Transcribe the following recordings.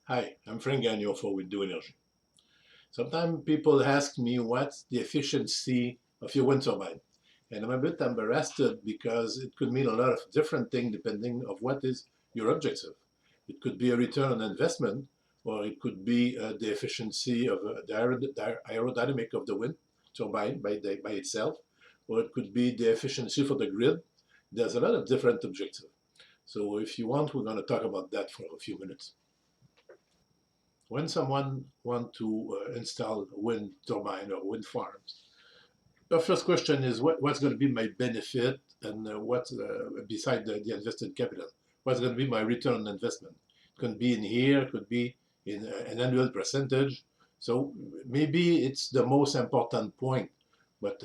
Hi, I'm Frank Gagnon for Wind Energy. Sometimes people ask me what's the efficiency of your wind turbine. And I'm a bit embarrassed because it could mean a lot of different things depending of what is your objective. It could be a return on investment, or it could be the efficiency of the aerodynamic of the wind turbine by itself, or it could be the efficiency for the grid. There's a lot of different objectives. So if you want, we're going to talk about that for a few minutes. When someone wants to install wind turbine or wind farms, the first question is what's going to be my benefit and what's beside the invested capital? What's going to be my return on investment? It could be in here, it could be in an annual percentage. So maybe it's the most important point, but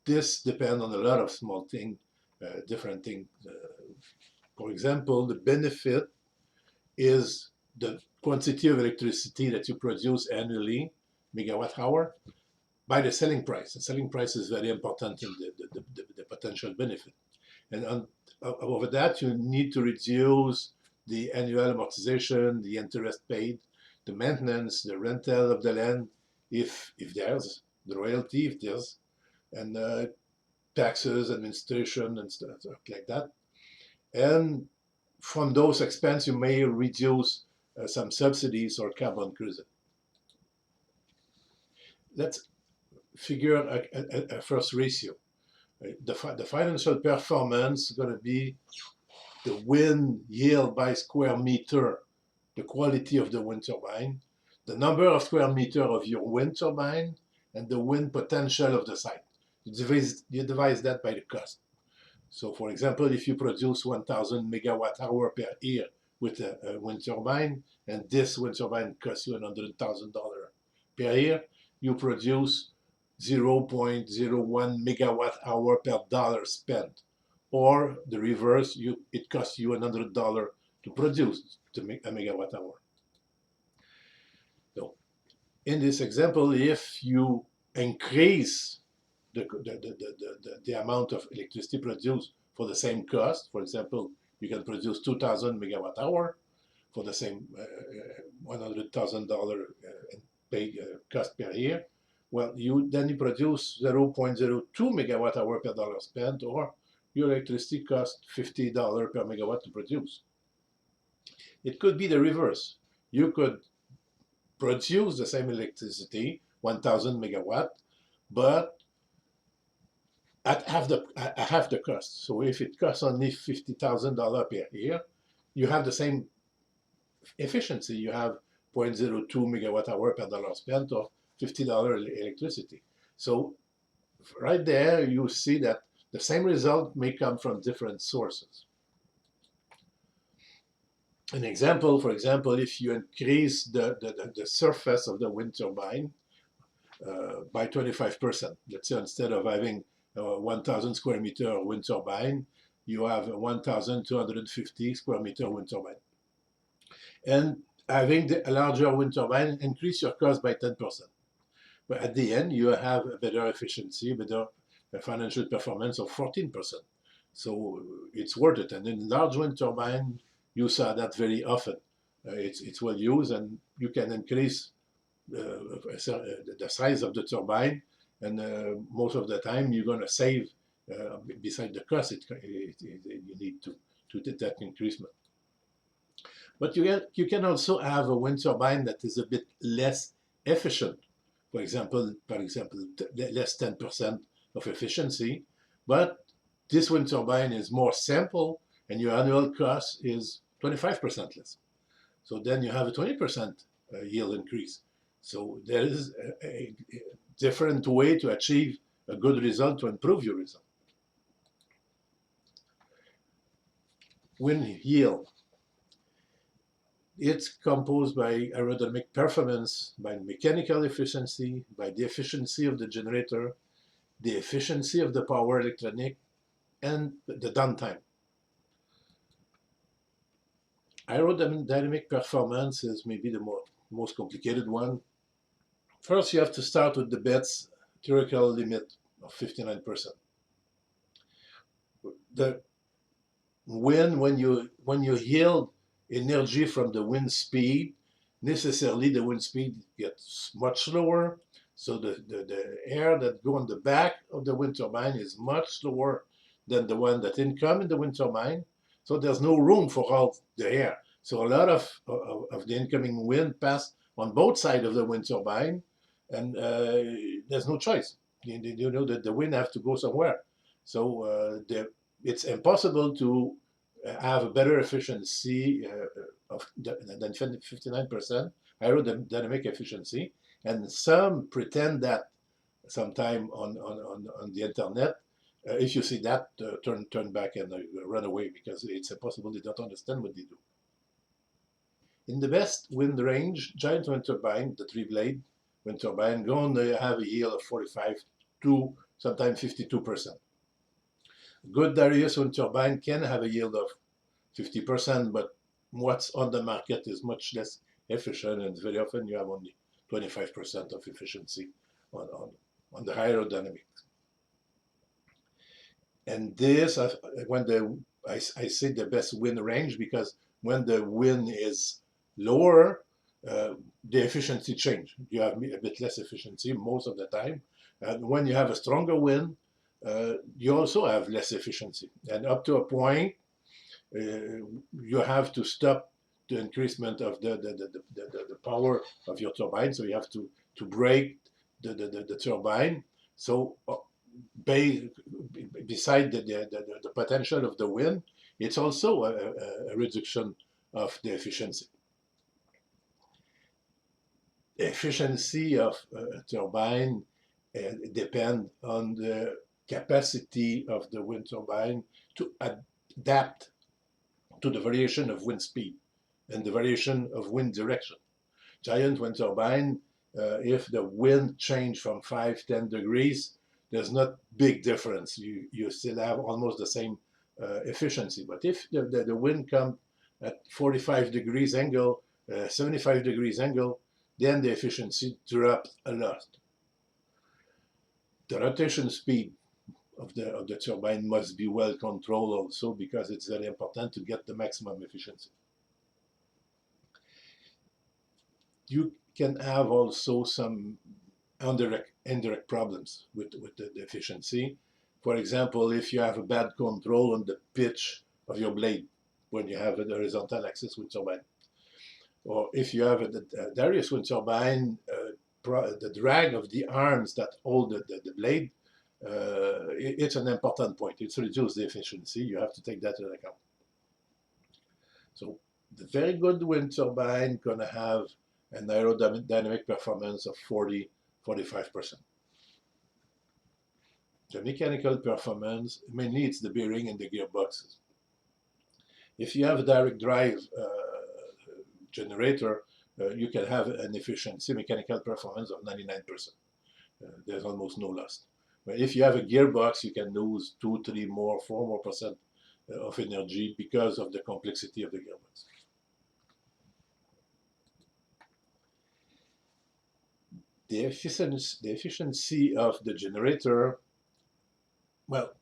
this depends on a lot of small things, different things. For example, the benefit is the quantity of electricity that you produce annually, megawatt hour, by the selling price. The selling price is very important in the potential benefit. And over that, you need to reduce the annual amortization, the interest paid, the maintenance, the rental of the land, if there's, the royalty, if there's, and taxes, administration, and stuff like that. And from those expenses, you may reduce some subsidies or carbon credit. Let's figure a first ratio. The financial performance is going to be the wind yield by square meter, the quality of the wind turbine, the number of square meter of your wind turbine, and the wind potential of the site. You divide that by the cost. So for example, if you produce 1,000 megawatt hour per year with a wind turbine, and this wind turbine costs you $100,000 per year, you produce 0.01 megawatt hour per dollar spent. Or the reverse, it costs you $100 to produce to make a megawatt hour. So in this example, if you increase the amount of electricity produced for the same cost. For example, you can produce 2,000 megawatt hour for the same $100,000 pay cost per year. Well, then you produce 0.02 megawatt hour per dollar spent, or your electricity costs $50 per megawatt to produce. It could be the reverse. You could produce the same electricity, 1,000 megawatt, but at half the cost. So if it costs only $50,000 per year, you have the same efficiency. You have 0.02 megawatt hour per dollar spent or $50 electricity. So right there, you see that the same result may come from different sources. An example, for example, if you increase the surface of the wind turbine by 25%, let's say instead of having 1,000 square meter wind turbine, you have 1,250 square meter wind turbine. And having a larger wind turbine increase your cost by 10%. But at the end, you have a better efficiency, better financial performance of 14%. So it's worth it. And in large wind turbine, you saw that very often. It's well used, and you can increase the size of the turbine, and most of the time you're going to save. Beside the cost, you need to do that increasement. But you can also have a wind turbine that is a bit less efficient. For example, less 10% of efficiency, but this wind turbine is more simple, and your annual cost is 25% less. So then you have a 20% yield increase. So there is a different way to achieve a good result, to improve your result. Wind yield. It's composed by aerodynamic performance, by mechanical efficiency, by the efficiency of the generator, the efficiency of the power electronic, and the downtime. Aerodynamic performance is maybe the most complicated one. First, you have to start with the BET's theoretical limit of 59%. The wind, when you yield energy from the wind speed, necessarily the wind speed gets much slower. So the air that go on the back of the wind turbine is much slower than the one that income in the wind turbine. So there's no room for all the air. So a lot of the incoming wind pass on both sides of the wind turbine, and there's no choice. You know that the wind have to go somewhere. So it's impossible to have a better efficiency than 59% aerodynamic efficiency. And some pretend that sometime on the internet. If you see that, turn back and run away, because it's impossible. They don't understand what they do. In the best wind range, giant wind turbine, the three-blade wind turbine, going to have a yield of 45 to sometimes 52%. Good Darius wind turbine can have a yield of 50%, but what's on the market is much less efficient, and very often you have only 25% of efficiency on the aerodynamics. And this, I say the best wind range, because when the wind is lower, the efficiency change. You have a bit less efficiency most of the time. And when you have a stronger wind, you also have less efficiency. And up to a point, you have to stop the increasement of the power of your turbine. So you have to break the turbine. So beside the potential of the wind, it's also a reduction of the efficiency. The efficiency of a turbine depends on the capacity of the wind turbine to adapt to the variation of wind speed and the variation of wind direction. Giant wind turbine, if the wind change from 5-10 degrees, there's not big difference. You still have almost the same efficiency. But if the wind comes at 45 degrees angle, 75 degrees angle, then the efficiency drops a lot. The rotation speed of the turbine must be well controlled also, because it's very important to get the maximum efficiency. You can have also some indirect problems with the efficiency. For example, if you have a bad control on the pitch of your blade when you have a horizontal axis wind turbine, or if you have a Darius wind turbine, the drag of the arms that hold the blade, it's an important point. It's reduced the efficiency. You have to take that into account. So the very good wind turbine gonna have an aerodynamic performance of 40-45%. The mechanical performance, mainly it's the bearing and the gearboxes. If you have a direct drive generator, you can have an efficiency, mechanical performance of 99%. There's almost no loss. But if you have a gearbox, you can lose 2, 3 more, 4 more percent of energy because of the complexity of the gearbox. The efficiency of the generator, well,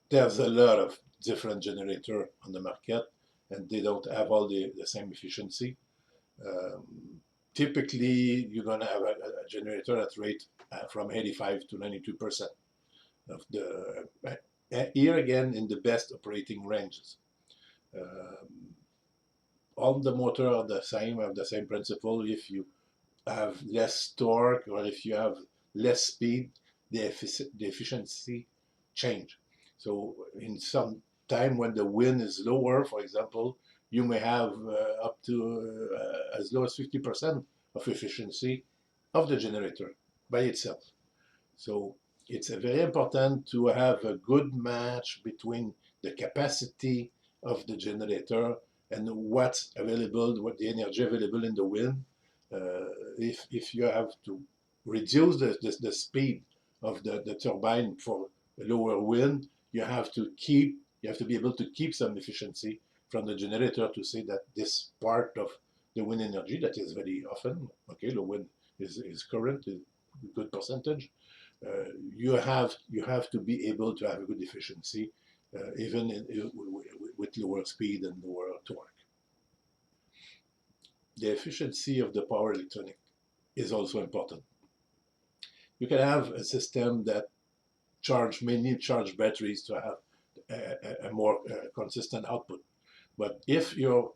there's a lot of different generators on the market, and they don't have all the same efficiency. Typically, you're going to have a generator that rate from 85 to 92% of the, here again, in the best operating ranges. All the motor are the same, have the same principle. If you have less torque or if you have less speed, the efficiency change. So in some time when the wind is lower, for example, you may have up to as low as 50% of efficiency of the generator by itself. So it's very important to have a good match between the capacity of the generator and what's available, what the energy available in the wind. If you have to reduce the speed of the turbine for a lower wind, you have to be able to keep some efficiency from the generator to say that this part of the wind energy that is very often, okay, the wind is current, a good percentage. You have to be able to have a good efficiency, even with lower speed and lower torque. the efficiency of the power electronic is also important. You can have a system that many charge batteries to have a more consistent output. But if your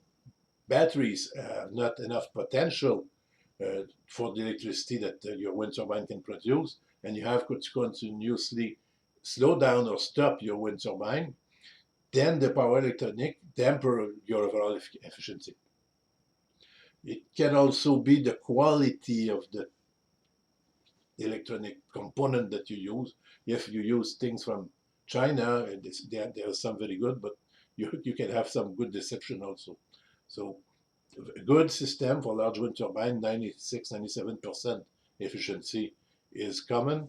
batteries have not enough potential for the electricity that your wind turbine can produce, and you have to continuously slow down or stop your wind turbine, then the power electronic damper your overall efficiency. It can also be the quality of the electronic component that you use. If you use things from China, and there are some very good, but you can have some good deception also. So a good system for large wind turbine, 96-97% efficiency is common,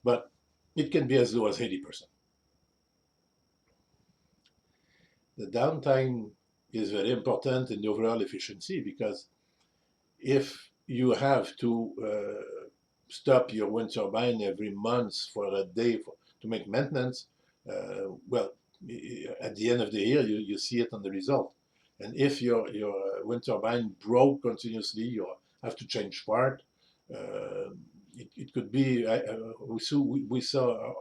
but it can be as low as 80%. The downtime is very important in the overall efficiency, because if you have to stop your wind turbine every month for a day to make maintenance, well, at the end of the year, you see it on the result. And if your wind turbine broke continuously, you have to change part. It could be, we saw a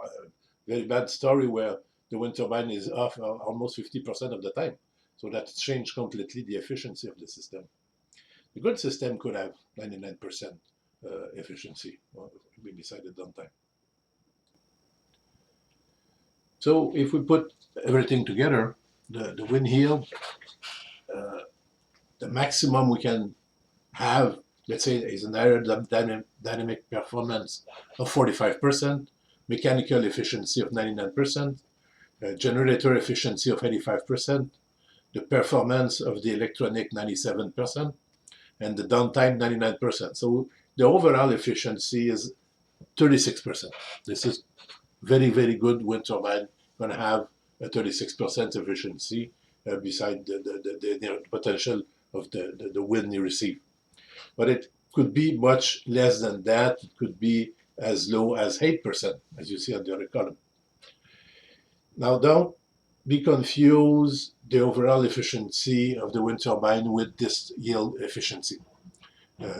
very bad story where the wind turbine is off almost 50% of the time. So that changed completely the efficiency of the system. A good system could have 99% efficiency beside the downtime. So if we put everything together, the wind yield, the maximum we can have, let's say, is an aerodynamic performance of 45%, mechanical efficiency of 99%, generator efficiency of 85%, the performance of the electronic 97%, and the downtime 99%. So the overall efficiency is 36%. This is very, very good wind turbine going to have a 36% efficiency beside the potential of the wind you receive. But it could be much less than that. It could be as low as 8%, as you see on the other column. Now, don't be confused the overall efficiency of the wind turbine with this yield efficiency,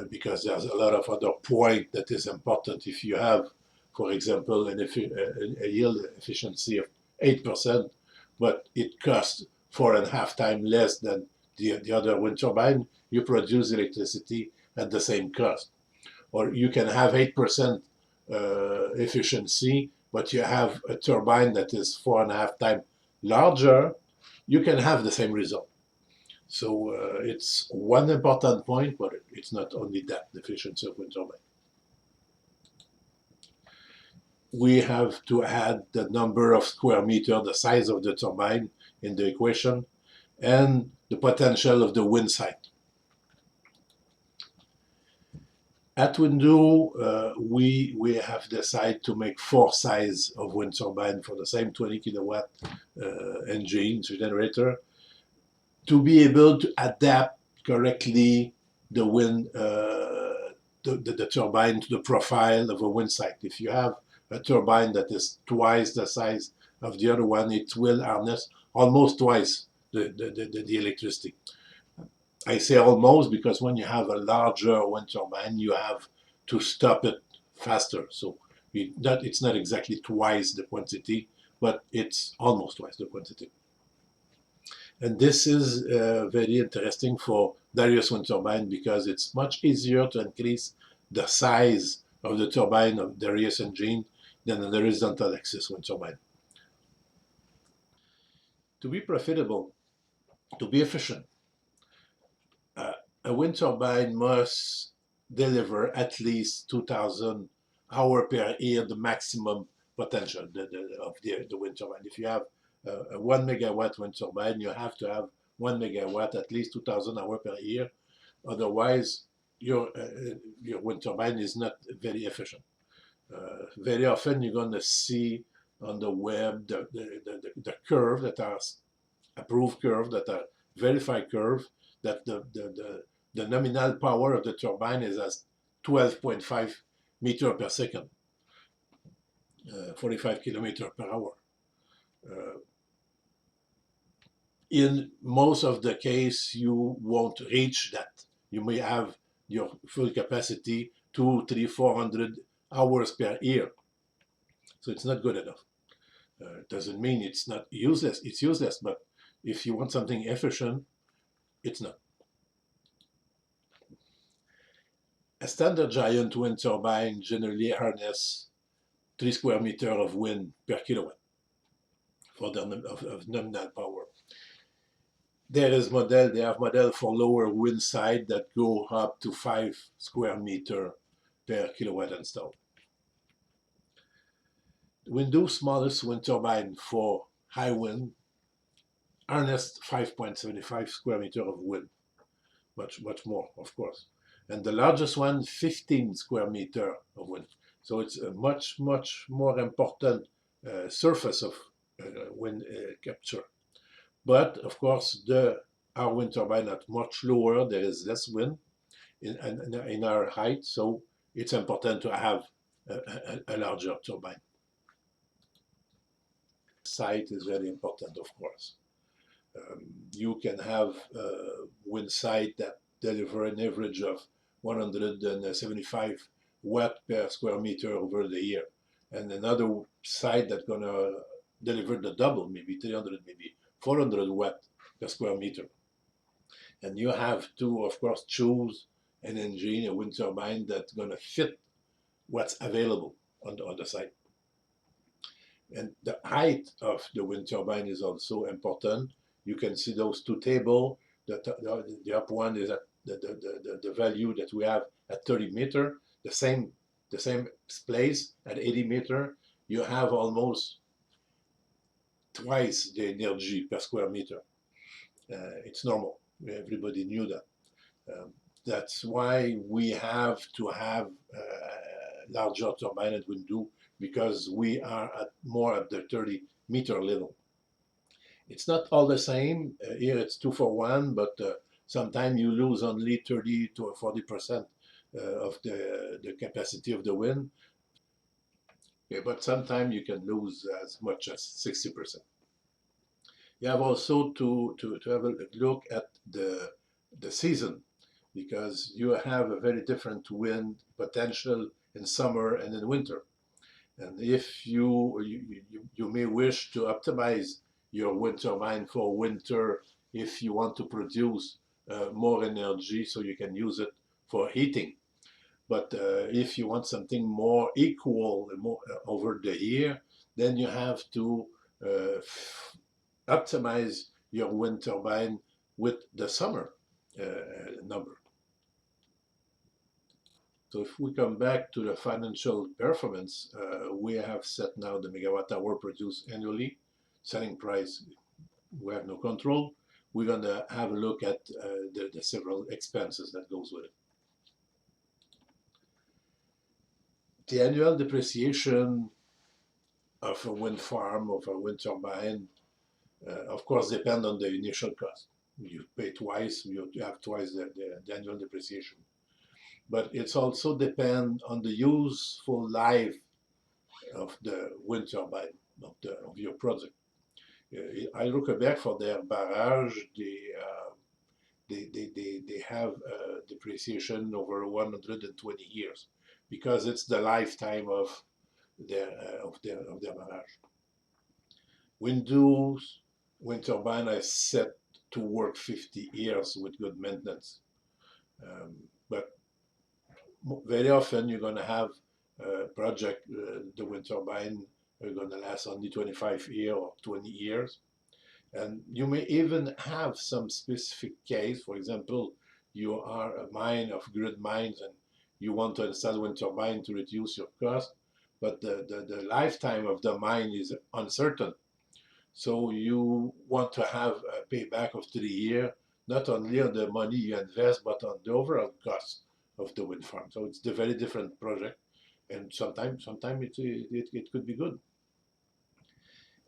because there's a lot of other point that is important. If you have, for example, a yield efficiency of 8%, but it costs 4.5 times less than the other wind turbine, you produce electricity at the same cost. Or you can have 8% efficiency, but you have a turbine that is 4.5 times larger, you can have the same result. So it's one important point, but it's not only that, the efficiency of wind turbine. We have to add the number of square meters, the size of the turbine in the equation, and the potential of the wind site. At Window, we have decided to make 4 sizes of wind turbine for the same 20 kilowatt engine generator, to be able to adapt correctly the wind, the turbine to the profile of a wind site. If you have a turbine that is twice the size of the other one, it will harness almost twice the electricity. I say almost because when you have a larger wind turbine, you have to stop it faster. So it's not exactly twice the quantity, but it's almost twice the quantity. And this is very interesting for Darius wind turbine, because it's much easier to increase the size of the turbine of Darius engine than the horizontal axis wind turbine. To be profitable, to be efficient, a wind turbine must deliver at least 2,000 hours per year, the maximum potential of the wind turbine. If you have a 1 megawatt wind turbine, you have to have 1 megawatt, at least 2,000 hours per year. Otherwise, your wind turbine is not very efficient. Very often you're going to see on the web the curve that are approved curve, that are verified curve, that the nominal power of the turbine is as 12.5 meters per second, 45 kilometers per hour. In most of the case, you won't reach that. You may have your full capacity 2, 3, 400 hours per year. So it's not good enough. It doesn't mean it's not useless. It's useless, but if you want something efficient, it's not. A standard giant wind turbine generally harness 3 square meters of wind per kilowatt for the of nominal power. They have model for lower wind side that go up to 5 square meters per kilowatt installed. Windows smallest wind turbine for high wind harnessed 5.75 square meters of wind, much more, of course. And the largest one, 15 square meters of wind. So it's a much more important surface of wind capture. But of course, our wind turbine are much lower. There is less wind in our height, so it's important to have a larger turbine. Site is very important, of course. You can have wind site that deliver an average of 175 watt per square meter over the year, and another site that's gonna deliver the double, maybe 300, maybe 400 watt per square meter. And you have to, of course, choose an engine, a wind turbine that's gonna fit what's available on the site. And the height of the wind turbine is also important. You can see those two tables. The up one is at the value that we have at 30 meter. The same place at 80 meter, you have almost twice the energy per square meter. It's normal. Everybody knew that. That's why we have to have larger turbine at Windu, because we are more at the 30-meter level. It's not all the same. Here it's 2 for 1, but sometimes you lose only 30 to 40% of the capacity of the wind. Yeah, but sometimes you can lose as much as 60%. You have also to have a look at the season, because you have a very different wind potential in summer and in winter. And if you may wish to optimize your wind turbine for winter, if you want to produce more energy so you can use it for heating. But if you want something more equal over the year, then you have to optimize your wind turbine with the summer number. So if we come back to the financial performance, we have set now the megawatt hour produced annually. Selling price, we have no control. We're going to have a look at the several expenses that goes with it. The annual depreciation of a wind farm, of a wind turbine, of course, depend on the initial cost. You pay twice, you have twice the annual depreciation. But it's also depend on the useful life of the wind turbine, of your project. I look back for their barrage, they have depreciation over 120 years, because it's the lifetime of their barrage. Windows wind turbine is set to work 50 years with good maintenance. But very often you're going to have a project, the wind turbine are going to last only 25 years or 20 years. And you may even have some specific case. For example, you are a mine of grid mines and you want to install wind turbine to reduce your cost, but the lifetime of the mine is uncertain. So you want to have a payback of 3 years, not only on the money you invest, but on the overall cost of the wind farm. So it's a very different project, and sometimes it could be good.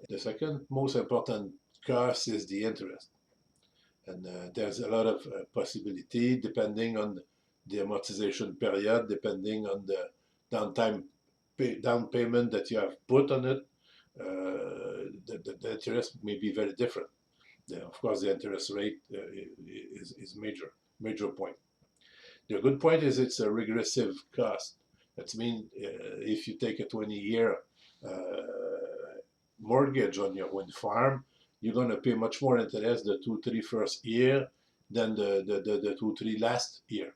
The second most important cost is the interest, and there's a lot of possibility depending on the amortization period, depending on the down payment that you have put on it. The interest may be very different. Of course, the interest rate is major point. The good point is it's a regressive cost. That means if you take a 20-year mortgage on your wind farm, you're going to pay much more interest the 2, 3 first year than the 2, 3 last year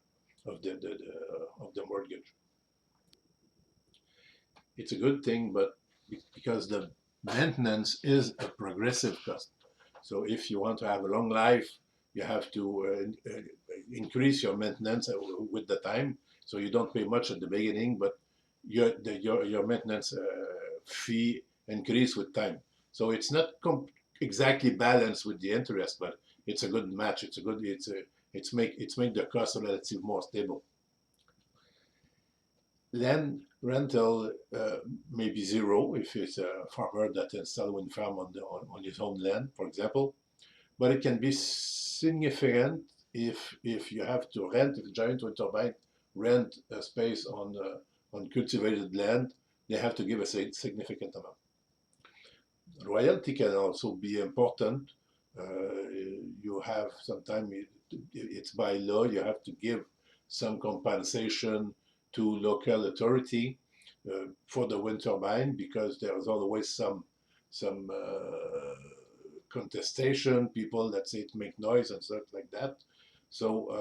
of the mortgage. It's a good thing, but because the maintenance is a progressive cost. So if you want to have a long life, you have to increase your maintenance with the time. So you don't pay much at the beginning, but your maintenance fee increase with time. So it's not exactly balanced with the interest, but it's a good match. It's make the cost relatively more stable. Land rental may be zero if it's a farmer that installs a wind farm on his own land, for example, but it can be significant if you have to rent, if a giant wind turbine rent a space on cultivated land, they have to give a significant amount. Royalty can also be important. You have sometimes it's by law you have to give some compensation to local authority for the wind turbine because there's always some contestation, people that say it make noise and stuff like that. So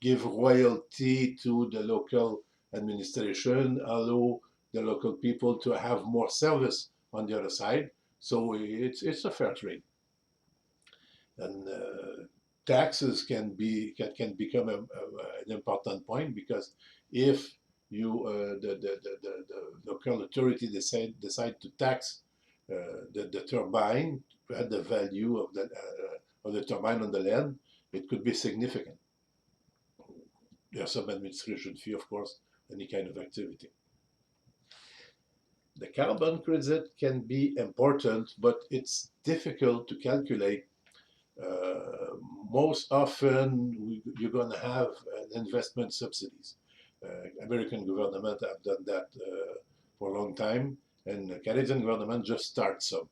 give royalty to the local administration, allow the local people to have more service on the other side. So it's a fair trade. And taxes can become an important point because if the local authority decide to tax the turbine at the value of the turbine on the land, it could be significant. There's some administration fee, of course, any kind of activity. The carbon credit can be important, but it's difficult to calculate. Most often, you're going to have investment subsidies. American government have done that for a long time, and the Canadian government just starts some.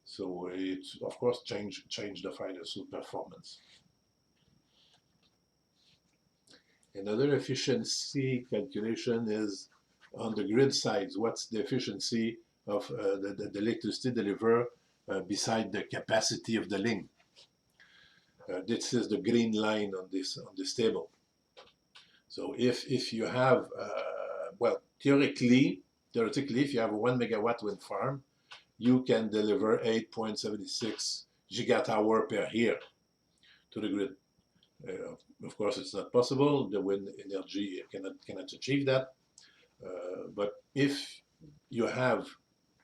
So it's of course change the financial performance. Another efficiency calculation is on the grid side. What's the efficiency of the electricity delivered beside the capacity of the link? This is the green line on this table. So if you have well theoretically if you have a 1 megawatt wind farm, you can deliver 8.76 gigawatt hour per year to the grid. Of course, it's not possible. The wind energy cannot achieve that. But if you have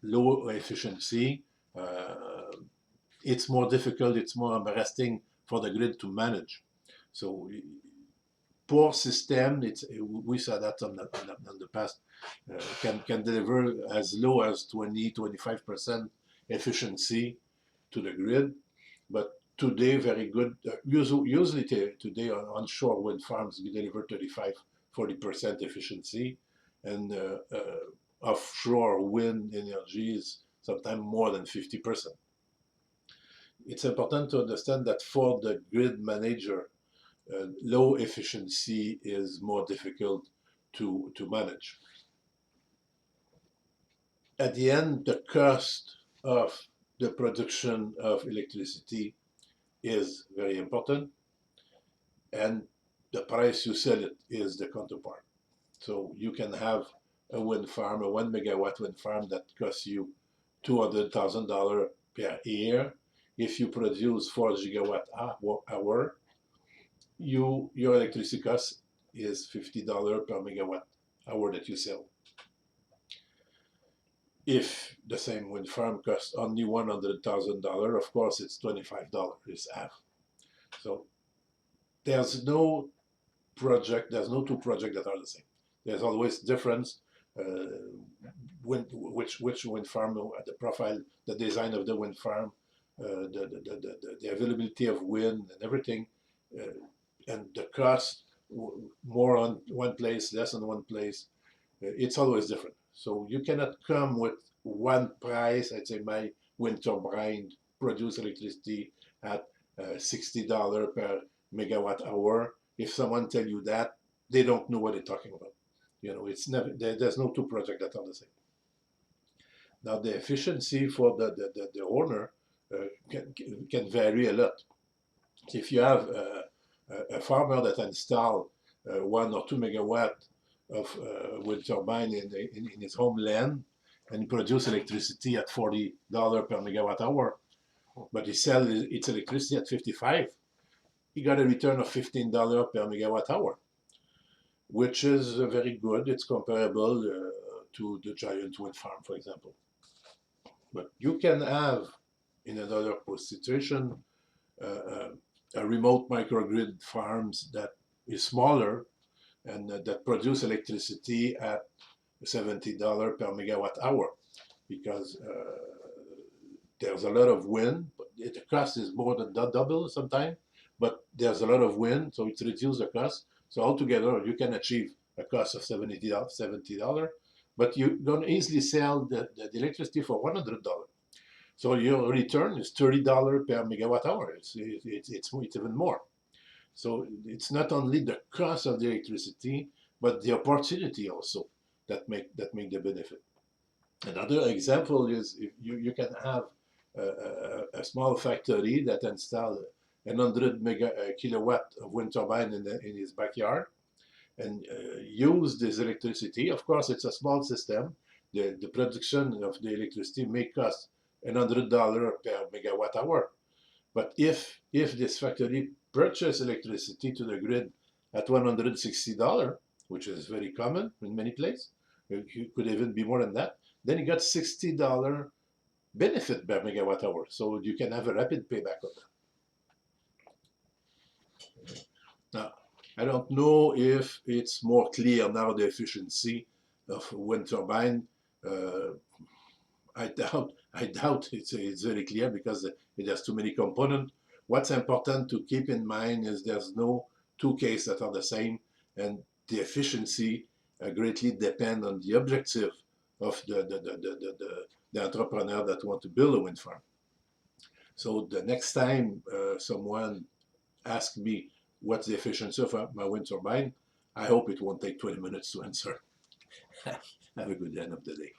low efficiency, it's more difficult. It's more embarrassing for the grid to manage. So poor system, we saw that on the past, can deliver as low as 20-25% efficiency to the grid. But today, very good. Usually today on onshore wind farms, we deliver 35-40% efficiency, and offshore wind energy is sometimes more than 50%. It's important to understand that for the grid manager, low efficiency is more difficult to manage. At the end, the cost of the production of electricity is very important, and the price you sell it is the counterpart. So you can have a wind farm, a 1 megawatt wind farm that costs you $200,000 per year. If you produce 4 gigawatt hour, your electricity cost is $50 per megawatt hour that you sell. If the same wind farm costs only $100,000, of course it's $25. It's half. So there's no two projects that are the same. There's always difference. Which wind farm, the profile, the design of the wind farm, the availability of wind and everything, and the cost, more on one place, less on one place. It's always different. So you cannot come with one price. I'd say my wind turbine produce electricity at $60 per megawatt hour, if someone tell you that, they don't know what they're talking about. It's never there's no two projects that are the same. Now the efficiency for the owner can vary a lot. If you have a farmer that install 1 or 2 megawatt of wind turbine in his homeland, and he produce electricity at $40 per megawatt hour, but he sell its electricity at 55, he got a return of $15 per megawatt hour, which is very good. It's comparable to the giant wind farm, for example. But you can have, in another situation, a remote microgrid farms that is smaller and that produce electricity at $70 per megawatt hour, because there's a lot of wind. But the cost is more than double sometimes, but there's a lot of wind, so it reduces the cost. So altogether, you can achieve a cost of $70, but you're going to easily sell the electricity for $100. So your return is $30 per megawatt hour. It's even more. So it's not only the cost of the electricity, but the opportunity also that make the benefit. Another example is if you can have a small factory that install 100 kilowatt of wind turbine in his backyard, and use this electricity. Of course, it's a small system. The production of the electricity may cost $100 per megawatt hour. But if this factory purchase electricity to the grid at $160, which is very common in many places, it could even be more than that, then you got $60 benefit per megawatt hour. So you can have a rapid payback of that. Now, I don't know if it's more clear now, the efficiency of wind turbine. I doubt it's very clear because it has too many components. What's important to keep in mind is there's no two cases that are the same, and the efficiency greatly depend on the objective of the entrepreneur that want to build a wind farm. So the next time someone asks me what's the efficiency of my wind turbine, I hope it won't take 20 minutes to answer. Have a good end of the day.